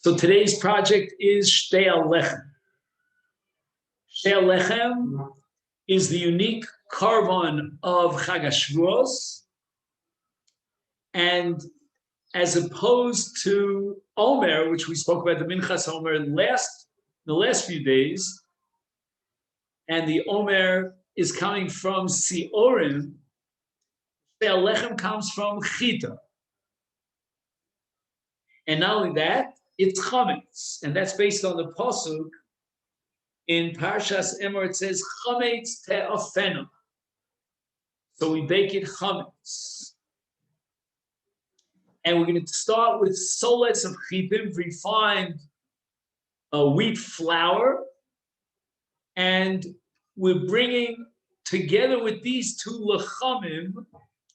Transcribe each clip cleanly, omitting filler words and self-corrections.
So today's project is Shtei Lechem. Shtei Lechem is the unique carbon of Chag HaShavuos, and as opposed to Omer, which we spoke about the Minchas Omer the last few days, and the Omer is coming from Siorim, Shtei Lechem comes from Chita. And not only that, it's chametz, and that's based on the pasuk in Parshas Emor. It says chametz te'afenu, so we bake it chametz. And we're going to start with soles of chitim, refined wheat flour, and we're bringing together with these two lechamim,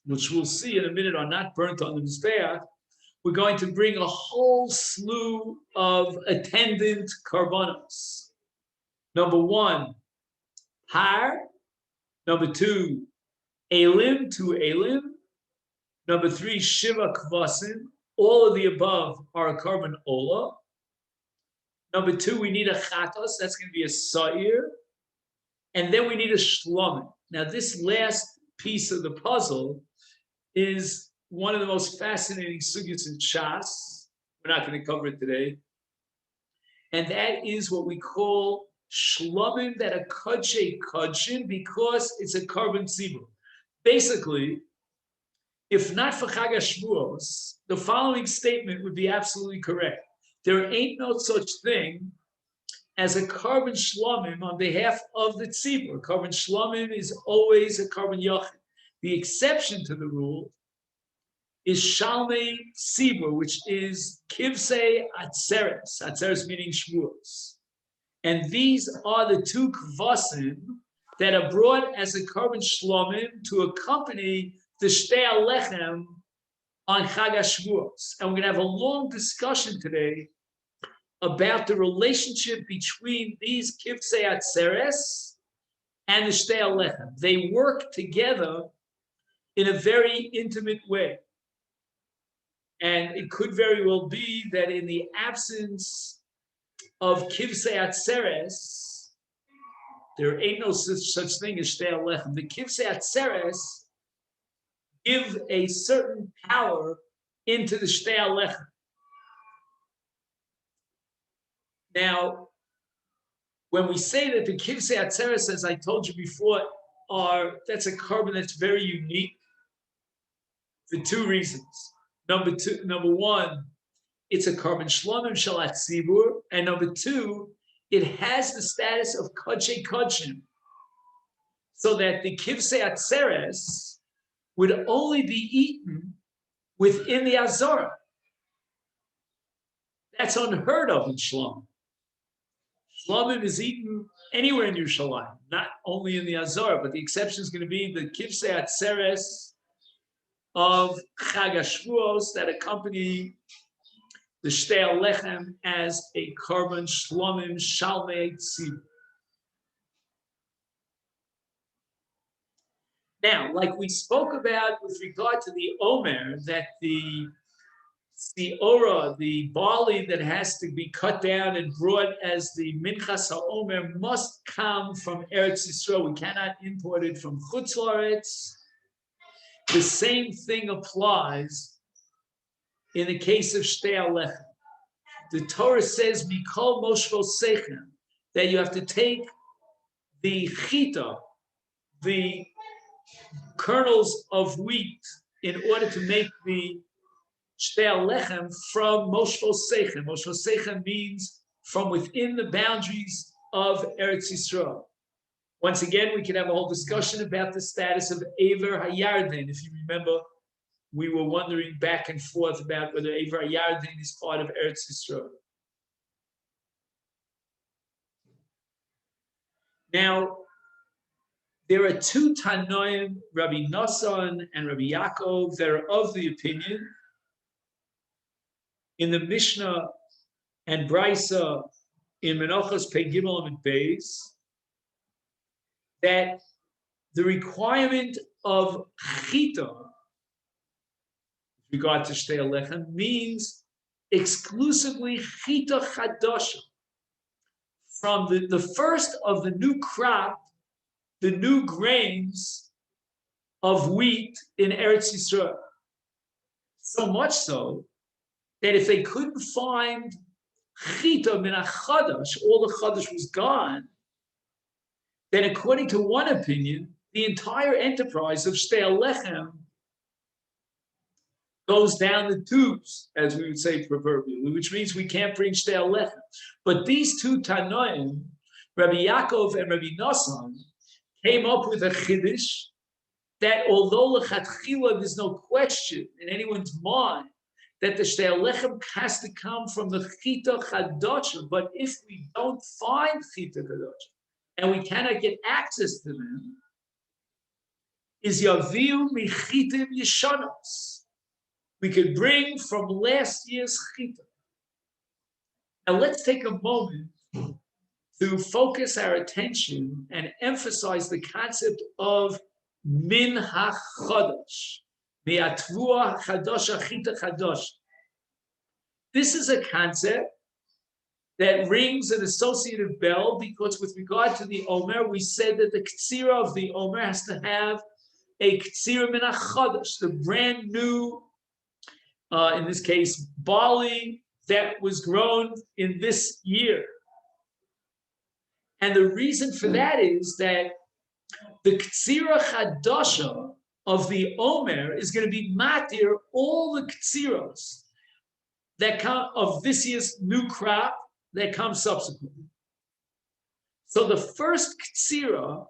which we'll see in a minute are not burnt on the mizbeach. We're going to bring a whole slew of attendant karbanos. Number one, har. Number two, elim, two elim. Number three, shiva kvasim. All of the above are a carbon ola. Number two, we need a chatos. That's going to be a sa'ir. And then we need a shlomim. Now, this last piece of the puzzle is one of the most fascinating sugyas in Shas. We're not going to cover it today. And that is what we call shlomim that are kodshim because it's a carbon tzibur. Basically, if not for Chag HaShavuos, the following statement would be absolutely correct. There ain't no such thing as a carbon shlomim on behalf of the tzibur. Carbon shlomim is always a carbon yachid. The exception to the rule is Shalmei Sibur, which is Kivsei Atzeres, Atzeres meaning Shavuos. And these are the two kvasim that are brought as a carbon shlomim to accompany the Shtei Lechem on Chag HaShavuos. And we're going to have a long discussion today about the relationship between these Kivsei Atzeres and the Shtei Lechem. They work together in a very intimate way. And it could very well be that in the absence of Kivsei Atzeres, there ain't no such thing as Shtei Lechem. The Kivsei Atzeres give a certain power into the Shtei Lechem. Now, when we say that the Kivsei Atzeres, as I told you before, that's a carbon that's very unique for two reasons. Number one, it's a carbon shlomim shalat tzibur, and number two, it has the status of kodshim, so that the kivsei atzeres would only be eaten within the azara. That's unheard of in shlomim. Shlomim is eaten anywhere in Yerushalayim, not only in the azara, but the exception is going to be the kivsei atzeres of Chag HaShavuos that accompany the Shtei Lechem as a carbon shlomim shalmei tzibur. Now, like we spoke about with regard to the Omer, that the ora, the barley that has to be cut down and brought as the Minchas HaOmer must come from Eretz Yisrael. We cannot import it from Chutz La'aretz. The same thing applies in the case of Shtei Lechem. The Torah says, Mikol Moshvo Sechem, that you have to take the chita, the kernels of wheat, in order to make the Shtei Lechem from Moshvo Sechem. Moshvo Sechem means from within the boundaries of Eretz Yisrael. Once again, we can have a whole discussion about the status of Ever HaYarden. If you remember, we were wondering back and forth about whether Ever HaYarden is part of Eretz Yisrael. Now, there are two Tanoim, Rabbi Nosson and Rabbi Yaakov, that are of the opinion in the Mishnah and Brisa in Menachos Pei Gimel and Beis, that the requirement of chita with regard to Shtei Lechem means exclusively chita chadasha, from the first of the new crop, the new grains of wheat in Eretz Yisrael. So much so that if they couldn't find chita min chadash, all the chadash was gone, then according to one opinion, the entire enterprise of shtei lechem goes down the tubes, as we would say proverbially, which means we can't bring shtei lechem. But these two Tanoim, Rabbi Yaakov and Rabbi Nosson, came up with a chiddush that although lechatchila there's no question in anyone's mind that the shtei lechem has to come from the chita chadasha, but if we don't find chita chadasha and we cannot get access to them, is yaviu michitim yeshanos. We could bring from last year's chita. Now let's take a moment to focus our attention and emphasize the concept of min ha-chodesh, mi'atvua chadosha chita chadosh. This is a concept that rings an associative bell because with regard to the Omer, we said that the ktsira of the Omer has to have a ktsira min ha-chodesh, the brand new, in this case, barley that was grown in this year. And the reason for that is that the Ktsira Chadasha of the Omer is going to be matir all the Ktsiros that come of this year's new crop that comes subsequently. So the first Ktsira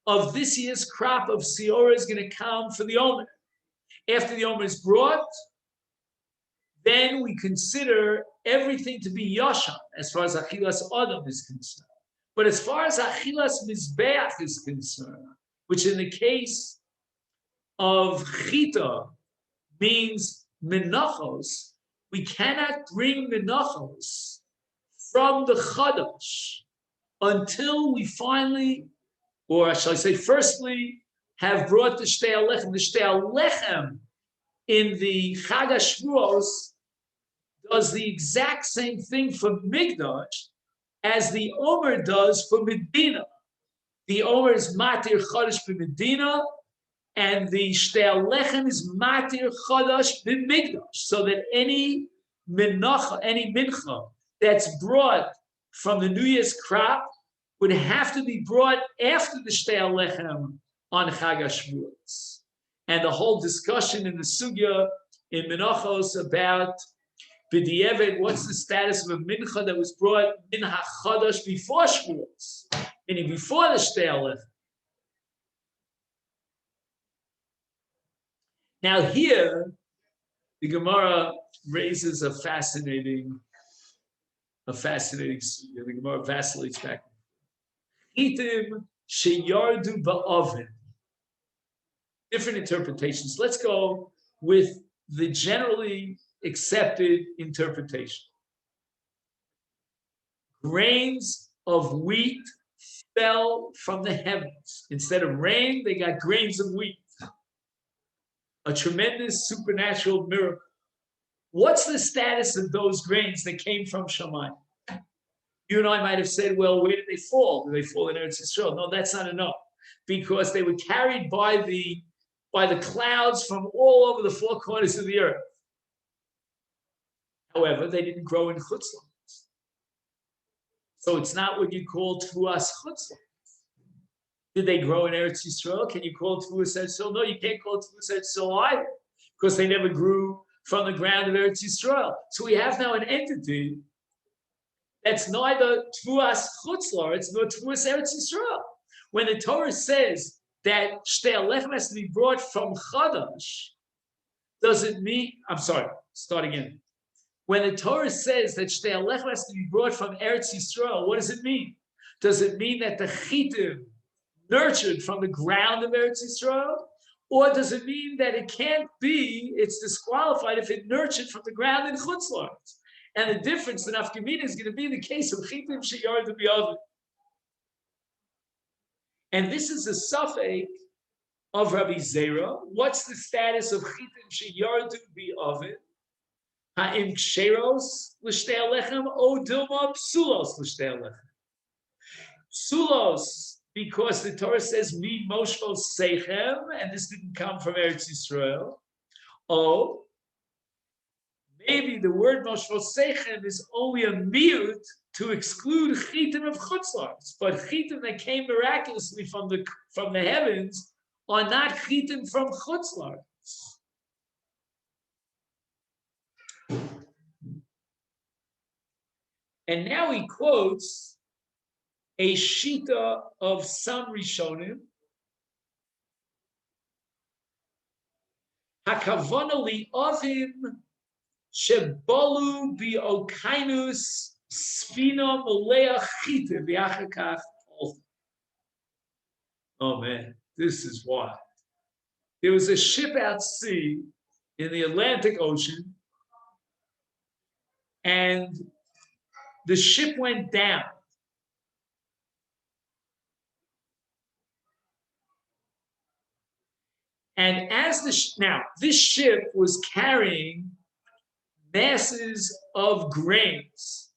of this year's crop of Siora is going to come for the Omer. After the Omer is brought, then we consider everything to be Yashan as far as Achilas Adam is concerned. But as far as Achilas Mizbeach is concerned, which in the case of Chita means Menachos, we cannot bring Menachos from the Chadash until we finally, or shall I say firstly, have brought the Shtei HaLechem. The Shtei HaLechem in the Chag HaShavuos does the exact same thing for Migdash as the Omer does for Medina. The Omer is Matir Chodesh b'Medina, and the Shtei HaLechem is Matir Chodesh b'Migdash, so that any mincha that's brought from the New Year's crop would have to be brought after the Shtei HaLechem on Chag HaShavuos. And the whole discussion in the Sugya in Menachos about B'di'evet, what's the status of a mincha that was brought min ha-chadash before Shavuos, meaning before the Shtei HaLechem. Now here, the Gemara raises a fascinating sugya. The Gemara vacillates back. Chitim sheyardu ba'oven. Different interpretations. Let's go with the generally accepted interpretation. Grains of wheat fell from the heavens. Instead of rain, they got grains of wheat. A tremendous supernatural miracle. What's the status of those grains that came from Shamayim? You and I might have said, well, where did they fall? Did they fall in Eretz Yisrael? No, that's not enough. Because they were carried by the clouds from all over the four corners of the earth. However, they didn't grow in chutzlans. So it's not what you call tvuas chutzlans. Did they grow in Eretz Yisrael? Can you call tvuas Eretz Yisrael? No, you can't call tvuas Eretz Yisrael either, because they never grew from the ground of Eretz Yisrael. So we have now an entity that's neither tvuas chutzlaretz nor tvuas Eretz Yisrael. When the Torah says that Shtei HaLechem has to be brought from Chadash, does it mean, I'm sorry, start again. When the Torah says that Shtei HaLechem has to be brought from Eretz Yisrael, what does it mean? Does it mean that the Chitim nurtured from the ground of Eretz Yisrael? Or does it mean that it can't be, it's disqualified if it nurtured from the ground in Chutz La'aretz? And the difference, the nafkamina, is going to be the case of Chitim Sheyardu B'Oven. And this is a suffix of Rabbi Zera. What's the status of Chitim Sheyardu B'Oven? Ha'im ksheros l'shtei halechem o dilma psulos l'shtei halechem. Psulos, because the Torah says mi moshvo seichem, and this didn't come from Eretz Yisrael. Oh, maybe the word moshvo seichem is only a miut to exclude chitim of chutzlars, but chitim that came miraculously from the heavens are not chitim from chutzlars. And now he quotes a shita of some Rishonim. Hakavana li'ovim shebolu bi'okainus sfina molea chita v'achakach. Oh man, this is wild. There was a ship at sea in the Atlantic Ocean, and the ship went down. And as now, this ship was carrying masses of grains,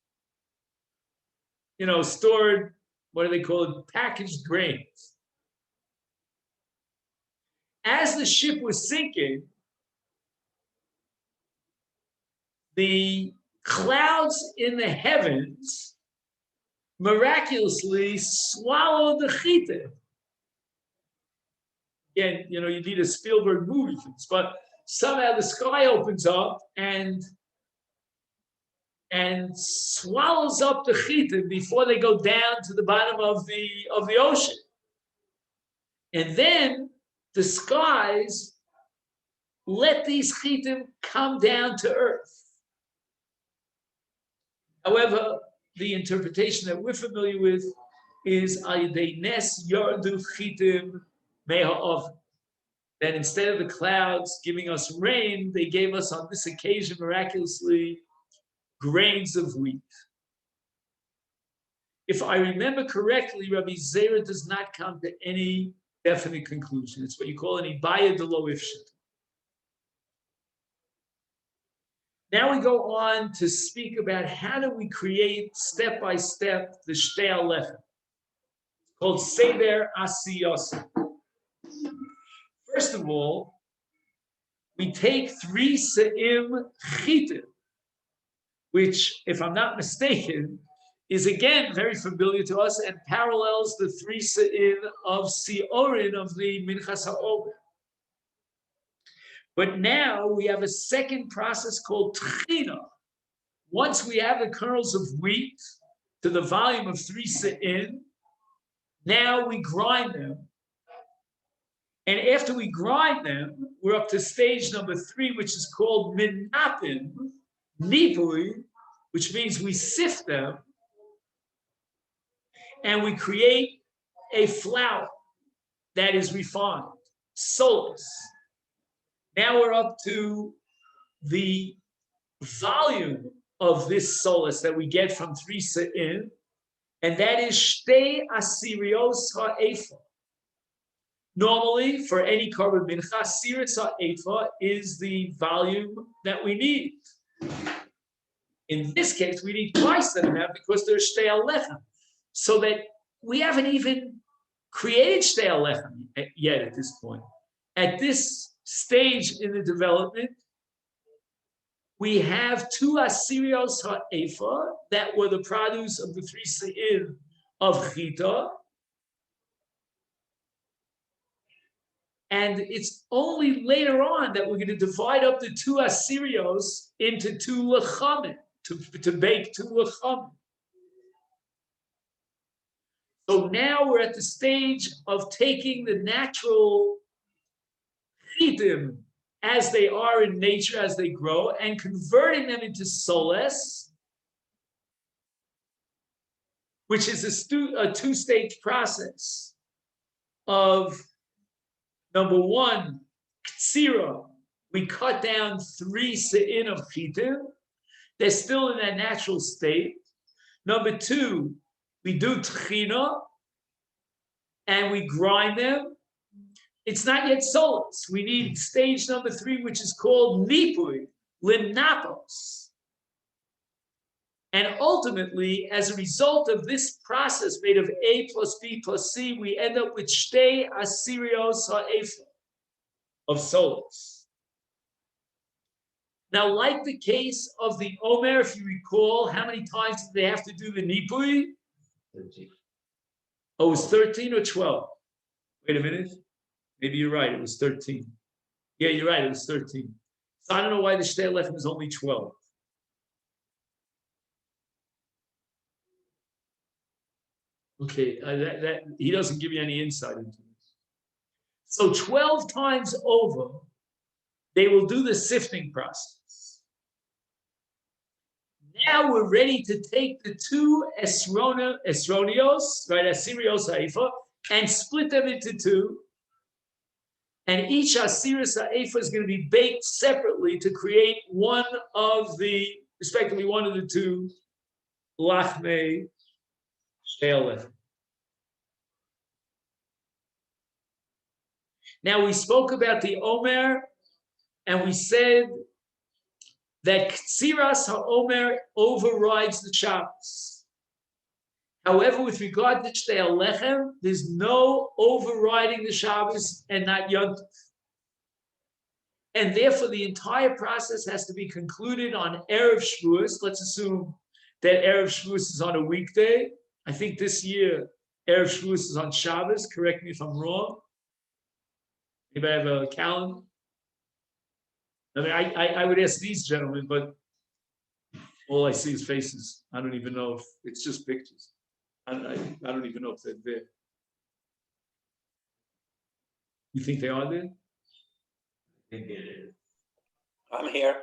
stored, what do they call it? Packaged grains. As the ship was sinking, the clouds in the heavens miraculously swallowed the chita. Again, you need a Spielberg movie for this, but somehow the sky opens up and swallows up the chita before they go down to the bottom of the ocean. And then the skies let these chitim come down to earth. However, the interpretation that we're familiar with is Ayidei Nes Yardu Chitim Me'ha'ov. That instead of the clouds giving us rain, they gave us on this occasion miraculously grains of wheat. If I remember correctly, Rabbi Zera does not come to any definite conclusion. It's what you call an Ibaya de lo ifshit. Now we go on to speak about how do we create step by step the Shtei HaLechem, called Seder Asiyos. First of all, we take 3 se'im chitim, which, if I'm not mistaken, is again very familiar to us and parallels the 3 se'im of Siorin of the Minchas HaOmer. But now we have a second process called tchina. Once we have the kernels of wheat to the volume of 3 se'im, now we grind them. And after we grind them, we're up to stage number 3, which is called minapim, nipui, which means we sift them, and we create a flour that is refined, solus. Now we're up to the volume of this solus that we get from 3 se'im, and that is shtei asirios ha'efa. Normally, for any korban mincha, siris ha'efa is the volume that we need. In this case, we need twice that amount because there's shtei halechem. So that we haven't even created shtei halechem yet at this point. At this stage in the development, we have 2 asirios ha'efa that were the produce of the 3 se'im of chita. And it's only later on that we're going to divide up the 2 asirios into 2 lechamim, to bake 2 lechamim. So now we're at the stage of taking the natural chitim as they are in nature, as they grow, and converting them into soles, which is a 2-stage process of, number 1, ktsira. We cut down 3 se'in of chitim. They're still in that natural state. Number 2, we do tchina, and we grind them. It's not yet solus. We need stage number 3, which is called nipui, Limnapos. And ultimately, as a result of this process made of A plus B plus C, we end up with Shtei Asirios Ha'efa of solas. Now, like the case of the Omer, if you recall, how many times did they have to do the Nipui? 13. Oh, it was 13 or 12? Wait a minute. Maybe you're right. It was 13. Yeah, you're right. It was 13. So I don't know why the Shtei Lechem is only 12. Okay, that he doesn't give you any insight into this. So 12 times over, they will do the sifting process. Now we're ready to take the two esronios, right, asirios haifa, and split them into two. And each asiris haifa is going to be baked separately to create one of the, respectively, one of the two lachmei she'elef. Now we spoke about the Omer, and we said that Ktziras HaOmer overrides the Shabbos. However, with regard to Shtei Lechem, there's no overriding the Shabbos and not Yom Tov. And therefore, the entire process has to be concluded on Erev Shavuos. Let's assume that Erev Shavuos is on a weekday. I think this year, Erev Shavuos is on Shabbos. Correct me if I'm wrong. Anybody have a calendar? I mean, I would ask these gentlemen, but all I see is faces. I don't even know if it's just pictures. I don't even know if they're there. You think they are there? I'm here.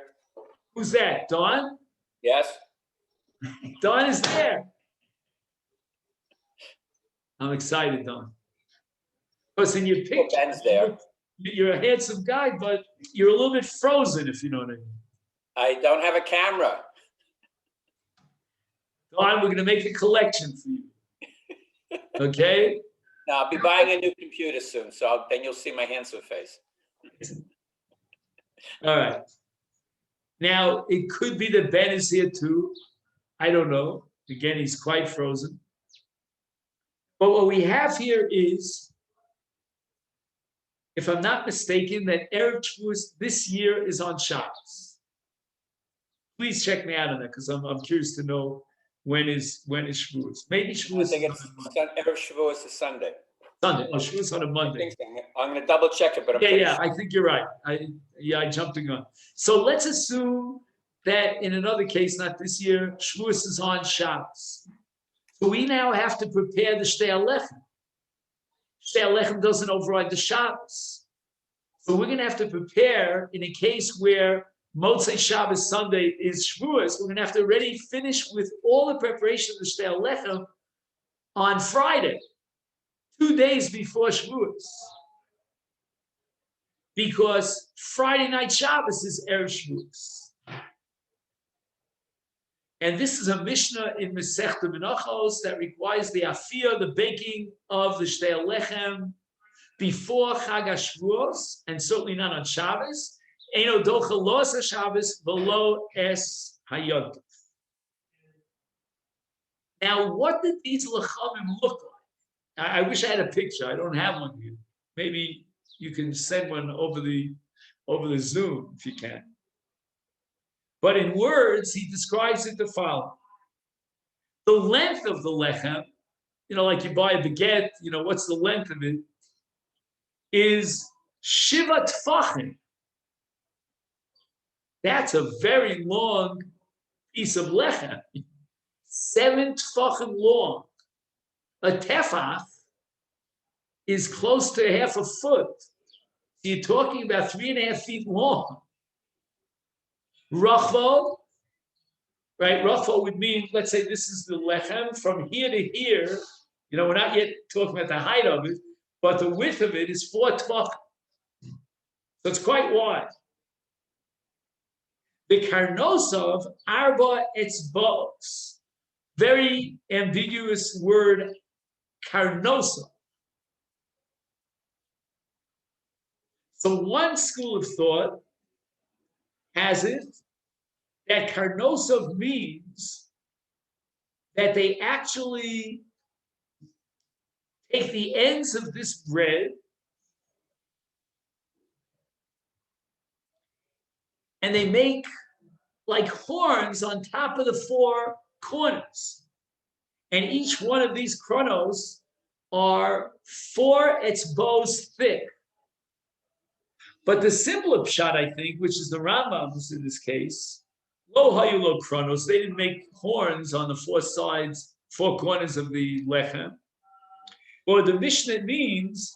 Who's that? Don? Yes. Don is there. I'm excited, Don. Because in your picture, Ben's there. You're a handsome guy, but you're a little bit frozen, if you know what I mean. I don't have a camera. Don, we're going to make a collection for you. Okay? No, I'll be buying a new computer soon, so then you'll see my handsome face. All right. Now, it could be that Ben is here too. I don't know. Again, he's quite frozen. But what we have here is, if I'm not mistaken, that Erev Shavuos this year is on Shabbos. Please check me out on that, because I'm curious to know when is Shavuos. Maybe Shavuos. I think it's Erev Shavuos is Sunday. Sunday. Oh, Shavuos on a Monday. I think so. I'm going to double check it, but I'm Yeah, pretty yeah, sure. I think you're right. I jumped the gun. So let's assume that in another case, not this year, Shavuos is on Shabbos. So we now have to prepare the Shtei Lechem. Shtei Lechem doesn't override the Shabbos. So we're going to have to prepare in a case where Motzei Shabbos Sunday is Shavuos. We're going to have to already finish with all the preparation of the Shtei Lechem on Friday, 2 days before Shavuos. Because Friday night Shabbos is Erev Shavuos. And this is a Mishnah in Masechta Menachos that requires the afiyah, the baking of the Shtei Lechem before Chag HaShavuos, and certainly not on Shabbos. Eino docha los HaShabbos v'lo es hayom tov. Now, what did these lechamim look like? I wish I had a picture. I don't have one here. Maybe you can send one over the Zoom if you can. But in words, he describes it the following. The length of the lechem, like you buy a baguette, what's the length of it, is shiva tfachim. That's a very long piece of lechem. 7 tfachim long. A tefach is close to half a foot. So you're talking about 3.5 feet long. Rachvo, right? Rachvo would mean, let's say this is the lechem from here to here. We're not yet talking about the height of it, but the width of it is 4 tvachim. So it's quite wide. The karnosov arba etzbos. Very ambiguous word, karnosov. So one school of thought has it that karnosov means that they actually take the ends of this bread and they make like horns on top of the four corners. And each one of these kronos are 4 etzbos thick. But the simpler pshat, I think, which is the Rambam's in this case, lo hayu lo kronos, they didn't make horns on the 4 sides, 4 corners of the lechem. What the Mishnah means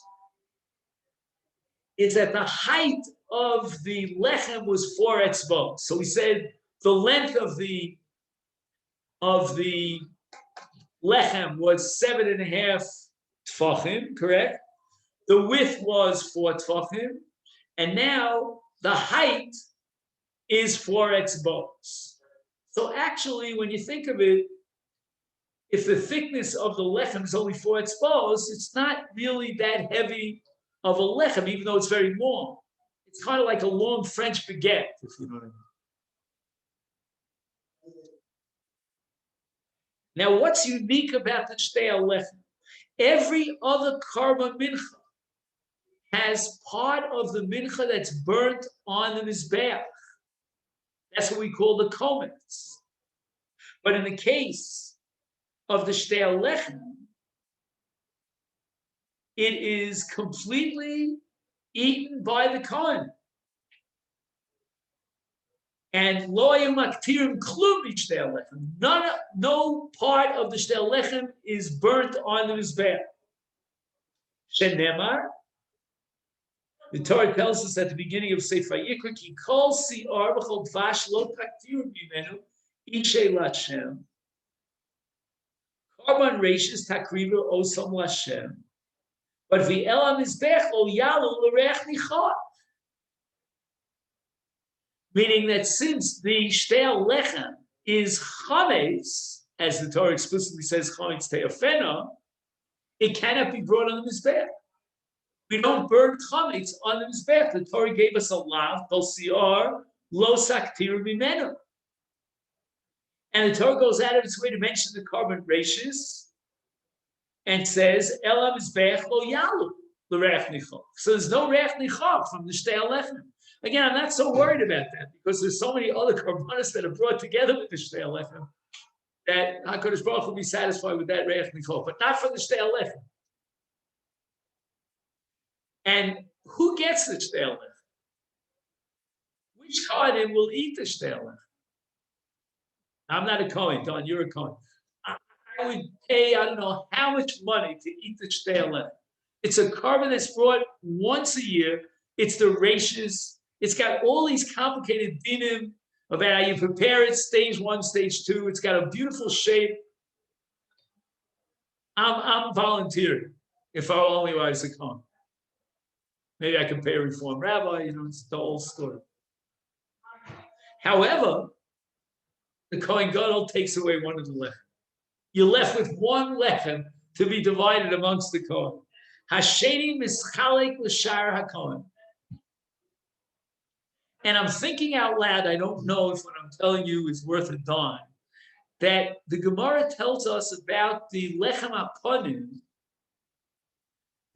is that the height of the lechem was 4 etzbos. So we said the length of the lechem was 7.5 tfachim, correct? The width was 4 tfachim, and now the height is 4 etzbos. So actually, when you think of it, if the thickness of the lechem is only 4 etzbos, it's not really that heavy of a lechem, even though it's very long. It's kind of like a long French baguette, if you know what I mean. Now, what's unique about the Shtei HaLechem? Every other karma mincha has part of the mincha that's burnt on the mizbeach. That's what we call the komets. But in the case of the Shtei HaLechem, it is completely eaten by the kohen. And lo hayu maktirim klum b'shtei halechem. No part of the shtei halechem is burnt on the mizbeach. Shenemar, the Torah tells us at the beginning of Sefer Yikra, ki kol si'ar v'chol dvash lo taktirim b'menu ishay l'Hashem. Karban reishis takriva osam l'Hashem. But v'el ha-mizbech lo yalu l'reach nichot. Meaning that since the Shtei HaLechem is chametz, as the Torah explicitly says, chametz te'afena, it cannot be brought on the mizbeach. We don't burn chametz on the mizbeach. The Torah gave us a lav, kol si'ar lo saktir b'menu. And the Torah goes out of its way to mention the carbon reishis and says, el ha-mizbeach lo yalu l'reach nichot. So there's no reach nichot from the Shtei HaLechem. Again, I'm not so worried about that because there's so many other karbanos that are brought together with the Shtei HaLechem that HaKadosh Baruch will be satisfied with that reich nichol, but not for the Shtei HaLechem. And who gets the Shtei HaLechem? Which kohen will eat the Shtei HaLechem? I'm not a kohen, Don. You're a kohen. I would pay, I don't know how much money to eat the Shtei HaLechem. It's a carbon that's brought once a year. It's the reishis. It's got all these complicated dinim about how you prepare it, stage 1, stage 2. It's got a beautiful shape. I'm volunteering if I only was a kohen. Maybe I can pay a Reform rabbi, it's the whole story. However, the Kohen Gadol takes away one of the lechem. You're left with one lechem to be divided amongst the Kohen. Hasheni mischalek l'shar haKohen. And I'm thinking out loud, I don't know if what I'm telling you is worth a dime, that the Gemara tells us about the lechem haponim,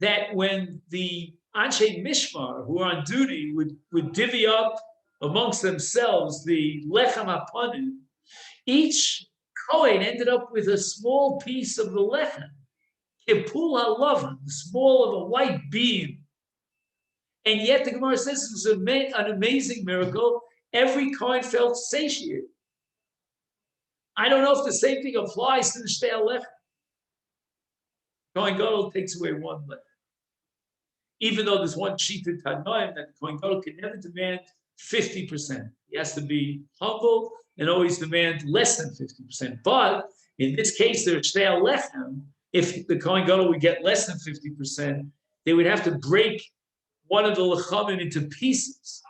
that when the Anshe Mishmar, who are on duty, would divvy up amongst themselves the lechem haponim, each Kohen ended up with a small piece of the lechem, kipul halavan, the small of a white beam. And yet the Gemara says it was an amazing miracle. Every Kohen felt satiated. I don't know if the same thing applies to the Shtei HaLechem. Kohen Gadol takes away one lechem. Even though there's one cheated Tanoim that the Kohen Gadol can never demand 50%. He has to be humble and always demand less than 50%. But in this case, there's Shtei HaLechem. If the Kohen Gadol would get less than 50%, they would have to break one of the lechamim into pieces.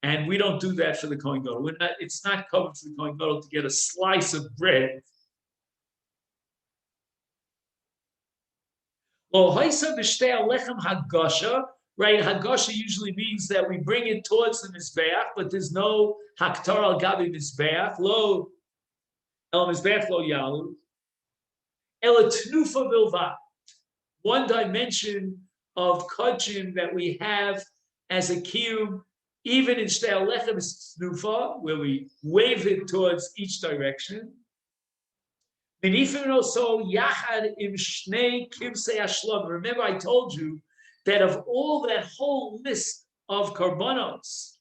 And we don't do that for the Kohen Gadol. It's not covered for the Kohen Gadol to get a slice of bread. Lo haisa b'shtei halechem hagasha right? Hagosha usually means that we bring it towards the Mizbeach, but there's no Haktar al Gabi Mizbeach, lo El Mizbeach lo Yalu, El Tnufa Bilvat. One dimension of Kodshim that we have as a kiyum, even in Shtei HaLechem is Tnufa, where we wave it towards each direction. Remember, I told you that of all that whole list of karbanos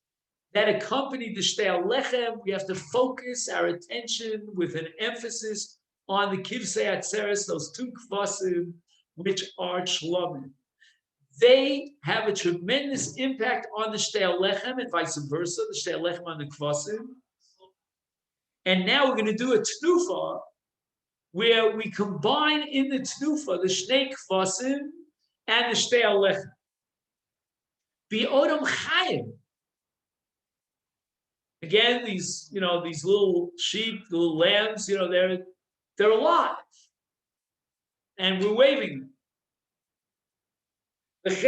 that accompany the Shtei HaLechem, we have to focus our attention with an emphasis on the Kivsei Atzeres, those two kvasim, which are shlomim. They have a tremendous impact on the Shtei HaLechem and vice versa, the Shtei HaLechem on the kvasim. And now we're going to do a tnufa, where we combine in the tnufa the shnei kvasim and the Shtei HaLechem. Bi'odam chayim. Again, these little sheep, little lambs, they're alive, and we're waving them. There's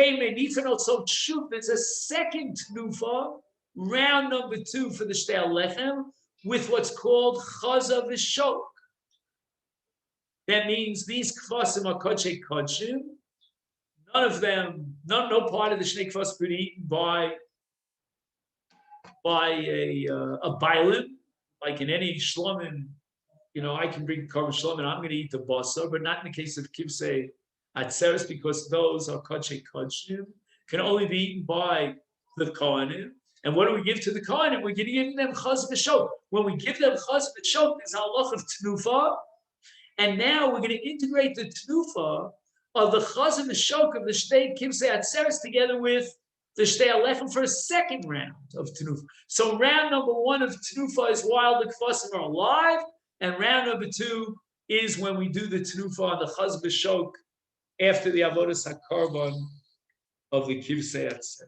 a second tnufa, round number 2 for the Shtei HaLechem, with what's called chaza v'shok. That means these kvasim are kodshei kodshim. None of them, no part of the shnei kvasim could be eaten by a bailim, like in any shlomim. I can bring korban shlomim, I'm going to eat the basar, but not in the case of kivsei atzeres, because those are kodshei kodshim, can only be eaten by the kohanim. And what do we give to the kohanim? We're going to give them chaz v'shok. When we give them chaz v'shok, there's a halach of tnufa. And now we're going to integrate the tnufa of the chaz and the shok of the shtei kivsei atzeres together with the Shtei HaLechem for a second round of tnufa. So round number 1 of tnufa is while the kvasim are alive, and round number 2 is when we do the tnufa on the chaz v'shok after the avodas hakarban of the kivsei atzeres.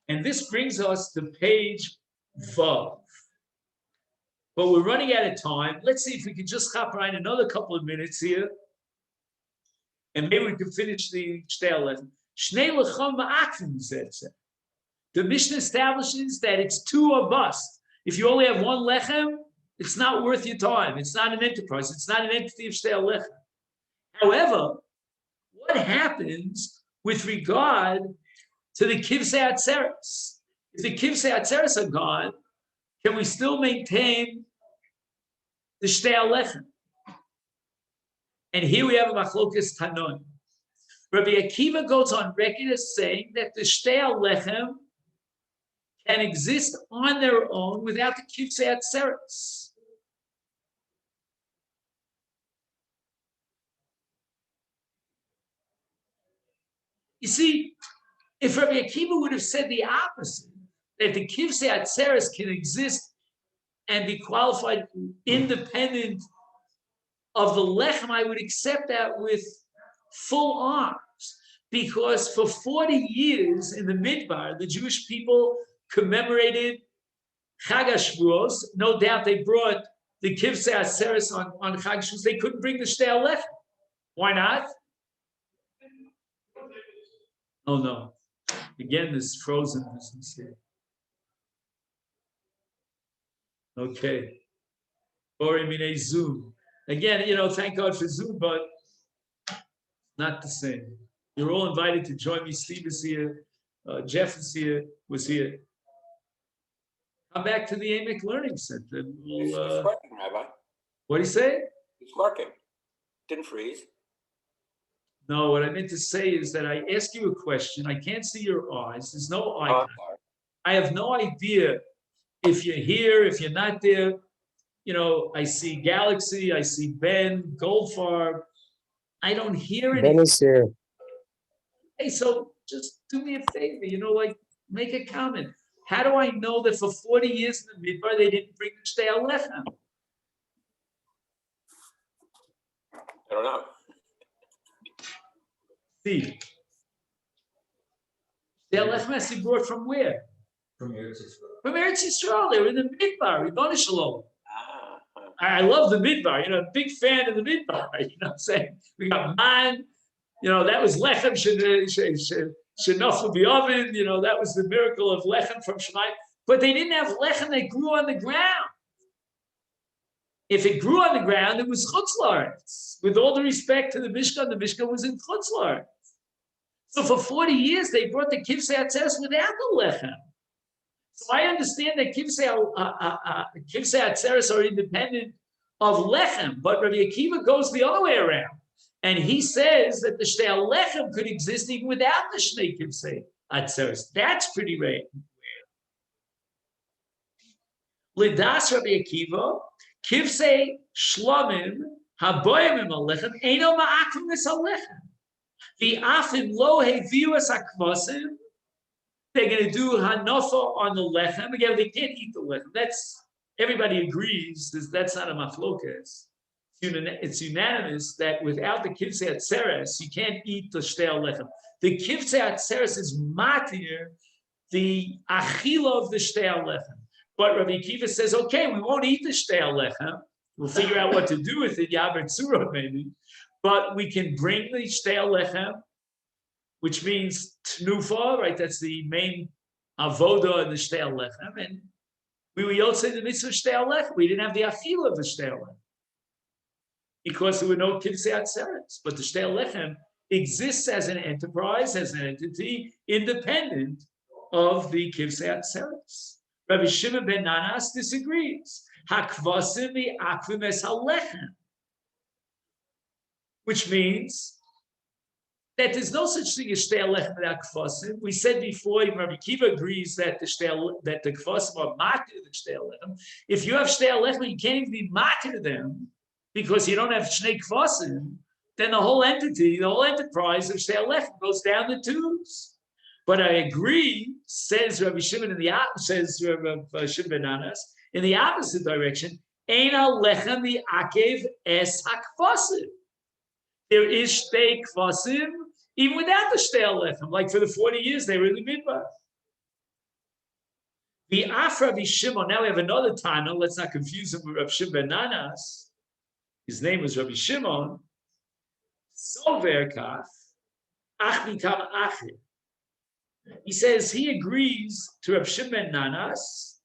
And this brings us to page Vav. But we're running out of time. Let's see if we can just hop right another couple of minutes here. And maybe we can finish the Shtei HaLechem. Shnei lecham ma'akvim zeh. The Mishnah establishes that it's 2 or bust. If you only have 1 lechem, it's not worth your time. It's not an enterprise. It's not an entity of Shtei HaLechem. However, what happens with regard to the kivsei atzeres? If the kivsei atzeres are gone, can we still maintain the Shtei HaLechem? And here we have a machlokas tanon. Rabbi Akiva goes on record as saying that the Shtei HaLechem can exist on their own without the kivsei atzeres. You see, if Rabbi Akiva would have said the opposite, that the kivsei atzeres can exist and be qualified independent of the lechem, I would accept that with full arms. Because for 40 years in the Midbar, the Jewish people commemorated Chag HaShavuos. No doubt they brought the kivsei atzeres on Chag HaShavuos. They couldn't bring the Shtei HaLechem. Why not? Oh no. Again, this frozen business here. Okay. Or in Zoom. Again, thank God for Zoom, but not the same. You're all invited to join me. Steve is here. Jeff is here. Was here. Come back to the AMIC Learning Center. It's working, Rabbi. What do you say? It's working. Didn't freeze. No, what I meant to say is that I ask you a question. I can't see your eyes. There's no eye. I have no idea if you're here, if you're not there. I see Galaxy, I see Ben, Goldfarb. I don't hear anything. Ben is here. Hey, so just do me a favor, make a comment. How do I know that for 40 years in the Midbar they didn't bring the Shtei HaLechem? I don't know. Steve. Shtei HaLechem has to be brought from where? From Eretz Yisrael. From Eretz Yisrael. They were in the Midbar. Ribono Shalom. I love the midbar, big fan of the midbar, you know what I'm saying? We got man, that was lechem shenofel b'oven, that was the miracle of lechem from Shemayim. But they didn't have lechem that grew on the ground. If it grew on the ground, it was chutz la'aretz. With all the respect to the Mishkan was in chutz la'aretz. So for 40 years, they brought the kivsei atzeres without the lechem. So I understand that kivsei atzeres are independent of lechem, but Rabbi Akiva goes the other way around. And he says that the shtei lechem could exist even without the shnei kivsei atzeres. That's pretty rare. Lidas Rabbi Akiva, kivsei shlomim haboyim alechem eino ma'akim misalechem. The afim lo hevius akvasim. They're going to do hanofa on the lechem. Again, they can't eat the lechem. Everybody agrees. That's not a machlokas. It's unanimous that without the kivsei atzeres, you can't eat the shtei lechem. The kivsei atzeres is matir the achila of the shtei lechem. But Rabbi Akiva says, okay, we won't eat the shtei lechem. We'll figure out what to do with it, Yaber Tzura maybe. But we can bring the shtei lechem, which means tnufa, right? That's the main avoda in the shtei lechem. And we were yotzei the mitzvah shtei lechem. We didn't have the achila of the shtei lechem because there were no kivsei atzeres. But the shtei lechem exists as an enterprise, as an entity, independent of the kivsei atzeres. Rabbi Shimon ben Nanas disagrees. Hakvasim v'akvim es halechem, which means that there's no such thing as shtei lechem without kvasim. We said before, even Rabbi Akiva agrees that the kvasim are matir the shtei lechem. If you have shtei lechem, you can't even be matir them because you don't have shnei kvasim. Then the whole entity, the whole enterprise of shtei lechem goes down the tubes. But I agree, says Rabbi Shimon says Rabbi Shimon ben Nanas, in the opposite direction. Eina lechem v'akev es hakvasim. There is shtei kvasim even without the shtei lechem. Like for the 40 years they were in the midbar. The Af Rabbi Shimon. Now we have another Tana. Let's not confuse him with Rabbi Shimon ben Nanas. His name was Rabbi Shimon. Sover kaf ach mikam achir. He says he agrees to Rabbi Shimon ben Nanas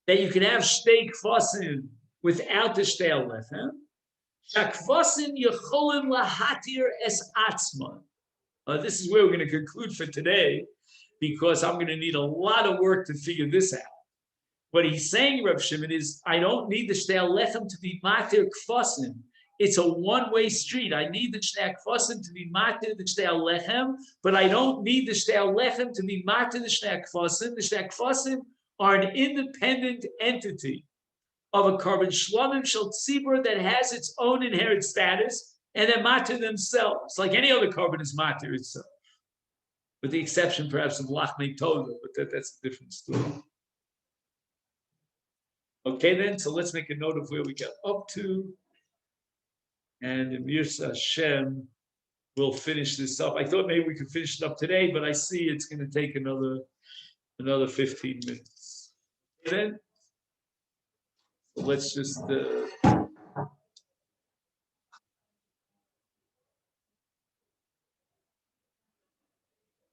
that you can have shtei kvasim without the shtei lechem. Shakvasim yecholim lahatir es atzman. This is where we're going to conclude for today, because I'm going to need a lot of work to figure this out. What he's saying, Rabbi Shimon, is I don't need the shtei lechem to be matir kvasim. It's a one-way street. I need the shtei kvasim to be matir the shtei lechem, but I don't need the shtei lechem to be matir the shtei kvasim. The shtei kvasim are an independent entity of a carbon shlamim shel tzibur that has its own inherent status, and they're matir themselves, like any other carbon is matir itself, with the exception perhaps of lachmei toda, but that's a different story. Okay, then, so let's make a note of where we got up to. And Emir Hashem will finish this up. I thought maybe we could finish it up today, but I see it's going to take another 15 minutes. And then, so let's just